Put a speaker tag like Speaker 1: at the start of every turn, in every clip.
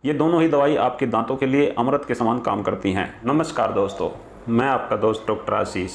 Speaker 1: ये दोनों ही दवाई आपके दांतों के लिए अमृत के समान काम करती हैं। नमस्कार दोस्तों, मैं आपका दोस्त डॉक्टर आशीष।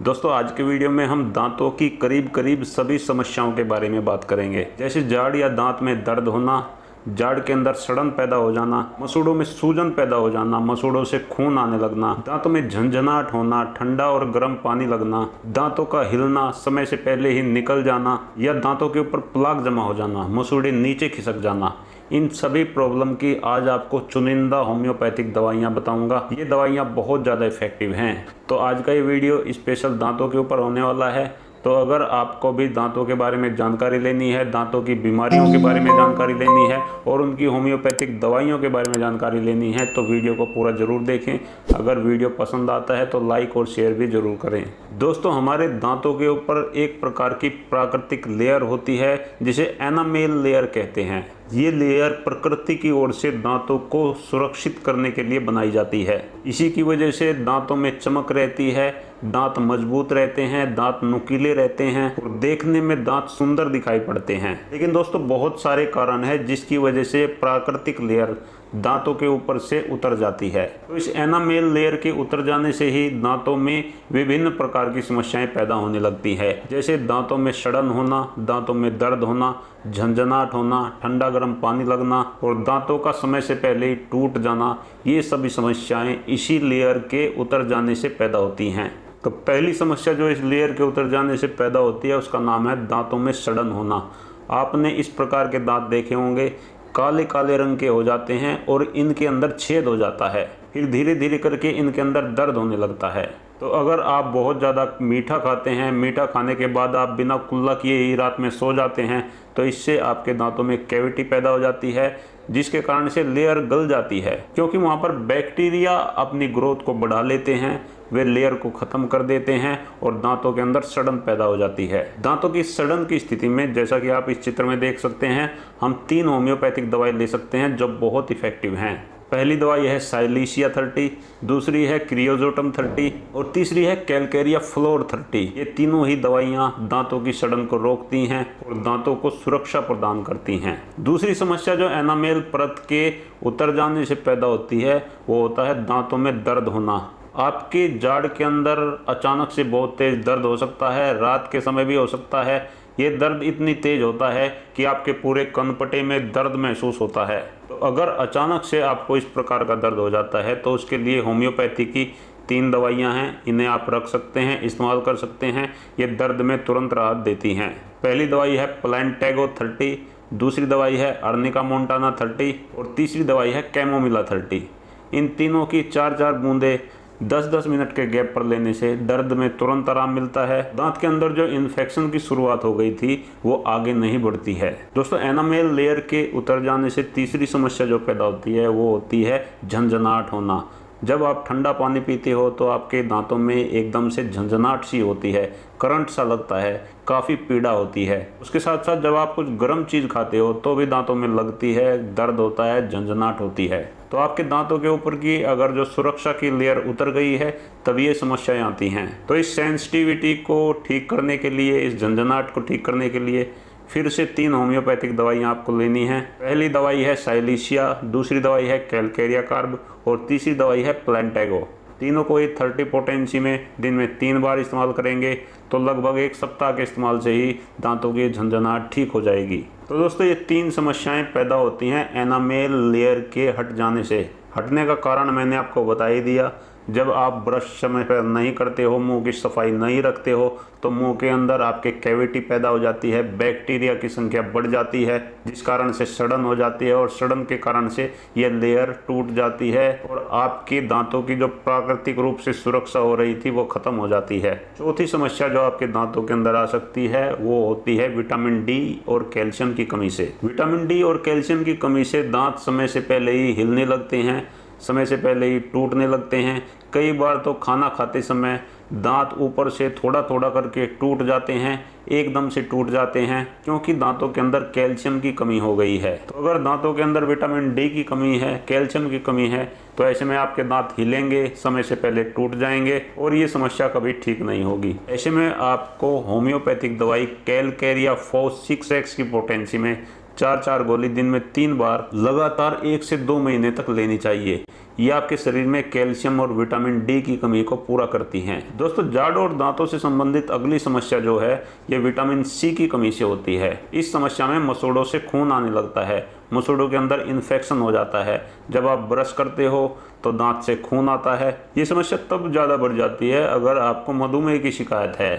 Speaker 1: दोस्तों, आज के वीडियो में हम दांतों की करीब सभी समस्याओं के बारे में बात करेंगे, जैसे जाड़ या दांत में दर्द होना, जाड़ के अंदर सड़न पैदा हो जाना, मसूड़ों में सूजन पैदा हो जाना, मसूड़ों से खून आने लगना, दांतों में झंझनाहट होना, ठंडा और गर्म पानी लगना, दांतों का हिलना, समय से पहले ही निकल जाना या दांतों के ऊपर प्लाक जमा हो जाना, मसूड़े नीचे खिसक जाना। इन सभी प्रॉब्लम की आज आपको चुनिंदा होम्योपैथिक दवाइयाँ बताऊंगा। ये दवाइयाँ बहुत ज़्यादा इफेक्टिव हैं। तो आज का ये वीडियो स्पेशल दांतों के ऊपर होने वाला है। तो अगर आपको भी दांतों के बारे में जानकारी लेनी है, दांतों की बीमारियों के बारे में जानकारी लेनी है और उनकी होम्योपैथिक दवाइयों के बारे में जानकारी लेनी है, तो वीडियो को पूरा ज़रूर देखें। अगर वीडियो पसंद आता है तो लाइक और शेयर भी ज़रूर करें। दोस्तों, हमारे दांतों के ऊपर एक प्रकार की प्राकृतिक लेयर होती है जिसे एनामेल लेयर कहते हैं। ये लेयर प्रकृति की ओर से दांतों को सुरक्षित करने के लिए बनाई जाती है। इसी की वजह से दांतों में चमक रहती है, दांत मजबूत रहते हैं, दांत नुकीले रहते हैं और देखने में दांत सुंदर दिखाई पड़ते हैं। लेकिन दोस्तों, बहुत सारे कारण हैं जिसकी वजह से प्राकृतिक लेयर दांतों के ऊपर से उतर जाती है। तो इस एनामेल लेयर के उतर जाने से ही दांतों में विभिन्न प्रकार की समस्याएं पैदा होने लगती है, जैसे दांतों में सड़न होना, दांतों में दर्द होना, झंझनाहट होना, ठंडा गर्म पानी लगना और दांतों का समय से पहले ही टूट जाना। ये सभी समस्याएं इसी लेयर के उतर जाने से पैदा होती हैं। तो पहली समस्या जो इस लेयर के उतर जाने से पैदा होती है उसका नाम है दांतों में सड़न होना। आपने इस प्रकार के दांत देखे होंगे, काले काले रंग के हो जाते हैं और इनके अंदर छेद हो जाता है। फिर धीरे धीरे करके इनके अंदर दर्द होने लगता है। तो अगर आप बहुत ज़्यादा मीठा खाते हैं, मीठा खाने के बाद आप बिना कुल्ला किए ही रात में सो जाते हैं, तो इससे आपके दांतों में कैविटी पैदा हो जाती है, जिसके कारण से लेयर गल जाती है, क्योंकि वहाँ पर बैक्टीरिया अपनी ग्रोथ को बढ़ा लेते हैं, वे लेयर को ख़त्म कर देते हैं और दांतों के अंदर सड़न पैदा हो जाती है। दांतों की सड़न की स्थिति में, जैसा कि आप इस चित्र में देख सकते हैं, हम 3 होम्योपैथिक दवाई ले सकते हैं जो बहुत इफेक्टिव हैं। पहली दवाई है साइलिसिया 30, दूसरी है क्रियोजोटम 30 और तीसरी है कैलकेरिया फ्लोर 30। ये तीनों ही दवाइयाँ दांतों की सड़न को रोकती हैं और दांतों को सुरक्षा प्रदान करती हैं। दूसरी समस्या जो एनामेल परत के उतर जाने से पैदा होती है वो होता है दांतों में दर्द होना। आपके जाड़ के अंदर अचानक से बहुत तेज दर्द हो सकता है, रात के समय भी हो सकता है। ये दर्द इतनी तेज होता है कि आपके पूरे कनपटे में दर्द महसूस होता है। तो अगर अचानक से आपको इस प्रकार का दर्द हो जाता है तो उसके लिए होम्योपैथी की 3 दवाइयाँ हैं, इन्हें आप रख सकते हैं, इस्तेमाल कर सकते हैं। ये दर्द में तुरंत राहत देती हैं। पहली दवाई है प्लांटेगो 30, दूसरी दवाई है अर्निका मोंटाना 30 और तीसरी दवाई है कैमोमिला 30। इन तीनों की 4-4 बूंदें 10-10 मिनट के गैप पर लेने से दर्द में तुरंत आराम मिलता है। दांत के अंदर जो इन्फेक्शन की शुरुआत हो गई थी वो आगे नहीं बढ़ती है। दोस्तों, एनामेल लेयर के उतर जाने से तीसरी समस्या जो पैदा होती है वो होती है झंझनाहट होना। जब आप ठंडा पानी पीते हो तो आपके दांतों में एकदम से झंझनाहट सी होती है, करंट सा लगता है, काफ़ी पीड़ा होती है। उसके साथ साथ जब आप कुछ गर्म चीज़ खाते हो तो भी दांतों में लगती है, दर्द होता है, झंझनाहट होती है। तो आपके दांतों के ऊपर की अगर जो सुरक्षा की लेयर उतर गई है तब ये समस्याएं आती हैं। तो इस सेंसिटिविटी को ठीक करने के लिए, इस झंझनाहट को ठीक करने के लिए फिर से 3 होम्योपैथिक दवाइयाँ आपको लेनी है। पहली दवाई है साइलिसिया, दूसरी दवाई है कैलकेरिया कार्ब और तीसरी दवाई है प्लांटेगो। तीनों को ही 30 पोटेंसी में दिन में 3 बार इस्तेमाल करेंगे तो लगभग 1 सप्ताह के इस्तेमाल से ही दांतों की झंझनाहट ठीक हो जाएगी। तो दोस्तों, ये 3 समस्याएं पैदा होती हैं एनामेल लेयर के हट जाने से। हटने का कारण मैंने आपको बता ही दिया। जब आप ब्रश समय पर नहीं करते हो, मुंह की सफाई नहीं रखते हो, तो मुंह के अंदर आपके कैविटी पैदा हो जाती है, बैक्टीरिया की संख्या बढ़ जाती है, जिस कारण से सड़न हो जाती है और सड़न के कारण से यह लेयर टूट जाती है और आपके दांतों की जो प्राकृतिक रूप से सुरक्षा हो रही थी वो खत्म हो जाती है। चौथी समस्या जो आपके दांतों के अंदर आ सकती है वो होती है विटामिन डी और कैल्शियम की कमी से। विटामिन डी और कैल्शियम की कमी से दांत समय से पहले ही हिलने लगते हैं, समय से पहले ही टूटने लगते हैं। कई बार तो खाना खाते समय दांत ऊपर से थोड़ा थोड़ा करके टूट जाते हैं, एकदम से टूट जाते हैं, क्योंकि दांतों के अंदर कैल्शियम की कमी हो गई है। तो अगर दांतों के अंदर विटामिन डी की कमी है, कैल्शियम की कमी है, तो ऐसे में आपके दांत हिलेंगे, समय से पहले टूट जाएंगे और ये समस्या कभी ठीक नहीं होगी। ऐसे में आपको होम्योपैथिक दवाई कैलकेरिया फोस 6X की पोटेंसी में 4-4 गोली दिन में 3 बार लगातार 1 से 2 महीने तक लेनी चाहिए। ये आपके शरीर में कैल्शियम और विटामिन डी की कमी को पूरा करती हैं। दोस्तों, जाड़ और दांतों से संबंधित अगली समस्या जो है ये विटामिन सी की कमी से होती है। इस समस्या में मसूड़ों से खून आने लगता है, मसूड़ों के अंदर इन्फेक्शन हो जाता है। जब आप ब्रश करते हो तो दांत से खून आता है। ये समस्या तब ज़्यादा बढ़ जाती है अगर आपको मधुमेह की शिकायत है।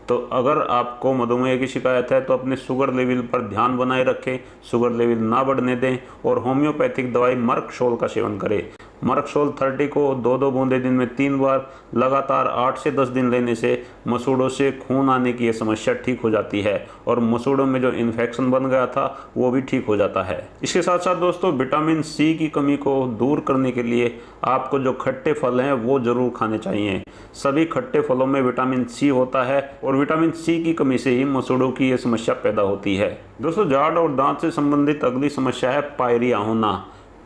Speaker 1: तो अगर आपको मधुमेह की शिकायत है तो अपने शुगर लेवल पर ध्यान बनाए रखें, शुगर लेवल ना बढ़ने दें और होम्योपैथिक दवाई मर्कशोल का सेवन करें। मर्कशोल 30 को 2-2 बूंदे दिन में 3 बार लगातार 8 से 10 दिन लेने से मसूड़ों से खून आने की यह समस्या ठीक हो जाती है और मसूड़ों में जो इन्फेक्शन बन गया था वो भी ठीक हो जाता है। इसके साथ साथ दोस्तों, विटामिन सी की कमी को दूर करने के लिए आपको जो खट्टे फल हैं वो जरूर खाने चाहिए। सभी खट्टे फलों में विटामिन सी होता है और विटामिन सी की कमी से ही मसूड़ों की यह समस्या पैदा होती है। दोस्तों, जाड़ और दांत से संबंधित अगली समस्या है पायरिया होना।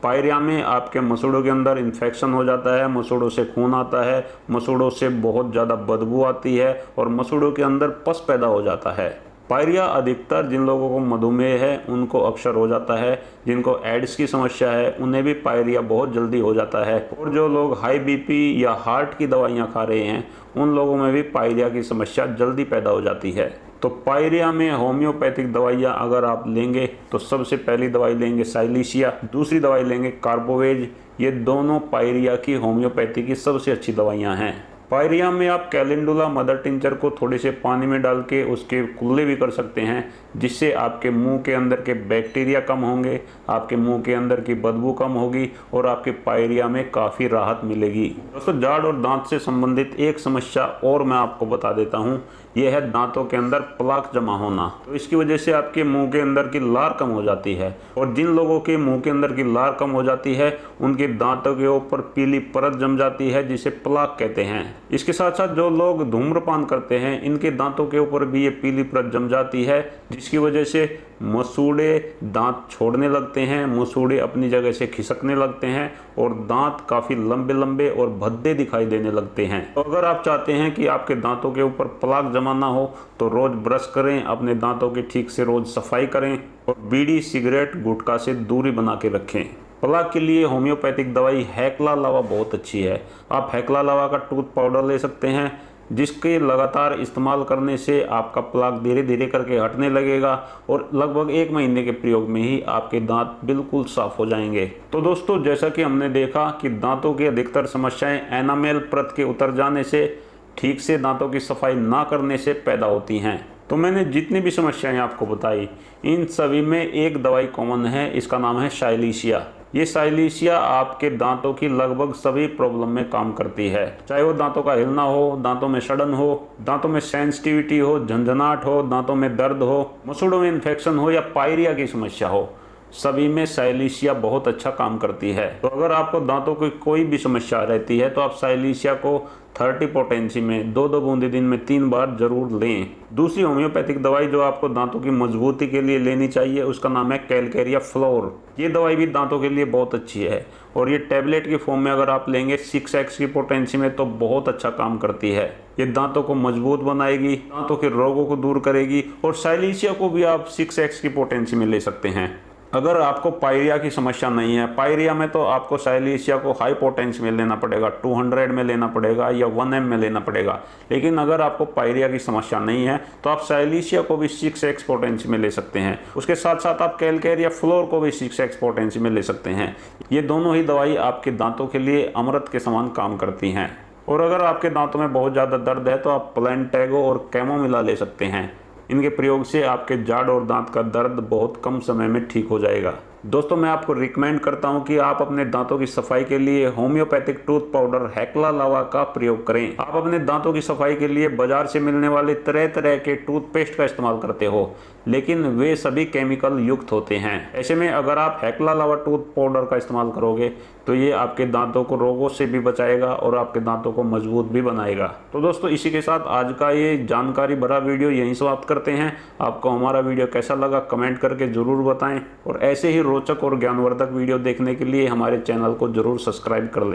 Speaker 1: पायरिया में आपके मसूड़ों के अंदर इन्फेक्शन हो जाता है, मसूड़ों से खून आता है, मसूड़ों से बहुत ज़्यादा बदबू आती है और मसूड़ों के अंदर पस पैदा हो जाता है। पायरिया अधिकतर जिन लोगों को मधुमेह है उनको अक्सर हो जाता है। जिनको एड्स की समस्या है उन्हें भी पायरिया बहुत जल्दी हो जाता है और जो लोग हाई बीपी या हार्ट की दवाइयाँ खा रहे हैं उन लोगों में भी पायरिया की समस्या जल्दी पैदा हो जाती है। तो पायरिया में होम्योपैथिक दवाइयाँ अगर आप लेंगे तो सबसे पहली दवाई लेंगे साइलिशिया, दूसरी दवाई लेंगे कार्बोवेज। ये दोनों पायरिया की होम्योपैथी की सबसे अच्छी दवाइयाँ हैं। पायरिया में आप कैलेंडुला मदर टिंचर को थोड़े से पानी में डाल के उसके कुल्ले भी कर सकते हैं, जिससे आपके मुंह के अंदर के बैक्टीरिया कम होंगे, आपके मुंह के अंदर की बदबू कम होगी और आपके पायरिया में काफ़ी राहत मिलेगी। दोस्तों, जाड़ और दांत से संबंधित एक समस्या और मैं आपको बता देता हूँ, यह है दांतों के अंदर प्लाक जमा होना। तो इसकी वजह से आपके मुंह के अंदर की लार कम हो जाती है और जिन लोगों के मुंह के अंदर की लार कम हो जाती है उनके दांतों के ऊपर पीली परत जम जाती है, जिसे प्लाक कहते हैं। इसके साथ साथ जो लोग धूम्रपान करते हैं इनके दांतों के ऊपर भी ये पीली परत जम जाती है, जिसकी वजह से मसूड़े दांत छोड़ने लगते हैं, मसूड़े अपनी जगह से खिसकने लगते हैं और दांत काफ़ी लंबे लंबे और भद्दे दिखाई देने लगते हैं। तो अगर आप चाहते हैं कि आपके दांतों के ऊपर प्लाक जमा ना हो तो रोज़ ब्रश करें, अपने दांतों की ठीक से रोज़ सफाई करें और बीड़ी, सिगरेट, गुटखा से दूरी बना के रखें। प्लाक के लिए होम्योपैथिक दवाई हैक्ला लावा बहुत अच्छी है। आप हैक्ला लावा का टूथ पाउडर ले सकते हैं, जिसके लगातार इस्तेमाल करने से आपका प्लाक धीरे धीरे करके हटने लगेगा और लगभग 1 महीने के प्रयोग में ही आपके दांत बिल्कुल साफ हो जाएंगे। तो दोस्तों, जैसा कि हमने देखा कि दांतों की अधिकतर समस्याएं एनामेल परत के उतर जाने से, ठीक से दांतों की सफाई ना करने से पैदा होती हैं। तो मैंने जितनी भी समस्याएं आपको बताई इन सभी में एक दवाई कॉमन है, इसका नाम है साइलिशिया। ये साइलिशिया आपके दांतों की लगभग सभी प्रॉब्लम में काम करती है, चाहे वो दांतों का हिलना हो, दांतों में सड़न हो, दांतों में सेंसिटिविटी हो, झंझनाहट हो, दांतों में दर्द हो, मसूड़ों में इन्फेक्शन हो या पायरिया की समस्या हो, सभी में साइलिशिया बहुत अच्छा काम करती है। तो अगर आपको दांतों की कोई भी समस्या रहती है तो आप साइलिशिया को 30 पोटेंसी में 2-2 बूंदे दिन में 3 बार जरूर लें। दूसरी होम्योपैथिक दवाई जो आपको दांतों की मजबूती के लिए लेनी चाहिए उसका नाम है कैलकेरिया फ्लोर। ये दवाई भी दांतों के लिए बहुत अच्छी है और ये टैबलेट के फॉर्म में अगर आप लेंगे 6x की पोटेंसी में तो बहुत अच्छा काम करती है। ये दांतों को मजबूत बनाएगी, दांतों के रोगों को दूर करेगी और साइलिशिया को भी आप 6x की पोटेंसी में ले सकते हैं। अगर आपको पायरिया की समस्या नहीं है, पायरिया में तो आपको साइलिशिया को हाई पोटेंसी में लेना पड़ेगा, 200 में लेना पड़ेगा या 1M में लेना पड़ेगा। लेकिन अगर आपको पायरिया की समस्या नहीं है तो आप साइलिशिया को भी 6x पोटेंसी में ले सकते हैं। उसके साथ साथ आप कैलकेरिया फ्लोर को भी 6x पोटेंसी में ले सकते हैं। ये दोनों ही दवाई आपके दांतों के लिए अमृत के समान काम करती हैं। और अगर आपके दांतों में बहुत ज़्यादा दर्द है तो आप प्लेंटेगो और कैमोमिला ले सकते हैं। इनके प्रयोग से आपके जाड़ और दांत का दर्द बहुत कम समय में ठीक हो जाएगा। दोस्तों, मैं आपको रिकमेंड करता हूं कि आप अपने दांतों की सफाई के लिए होम्योपैथिक टूथ पाउडर हैक्ला लावा का प्रयोग करें। आप अपने दांतों की सफाई के लिए बाजार से मिलने वाले तरह तरह के टूथपेस्ट का इस्तेमाल करते हो, लेकिन वे सभी केमिकल युक्त होते हैं। ऐसे में अगर आप हैक्ला लावा टूथ पाउडर का इस्तेमाल करोगे तो ये आपके दांतों को रोगों से भी बचाएगा और आपके दांतों को मजबूत भी बनाएगा। तो दोस्तों, इसी के साथ आज का ये जानकारी भरा वीडियो यहीं समाप्त करते हैं। आपको हमारा वीडियो कैसा लगा कमेंट करके जरूर बताएं और ऐसे ही रोचक और ज्ञानवर्धक वीडियो देखने के लिए हमारे चैनल को जरूर सब्सक्राइब कर लें।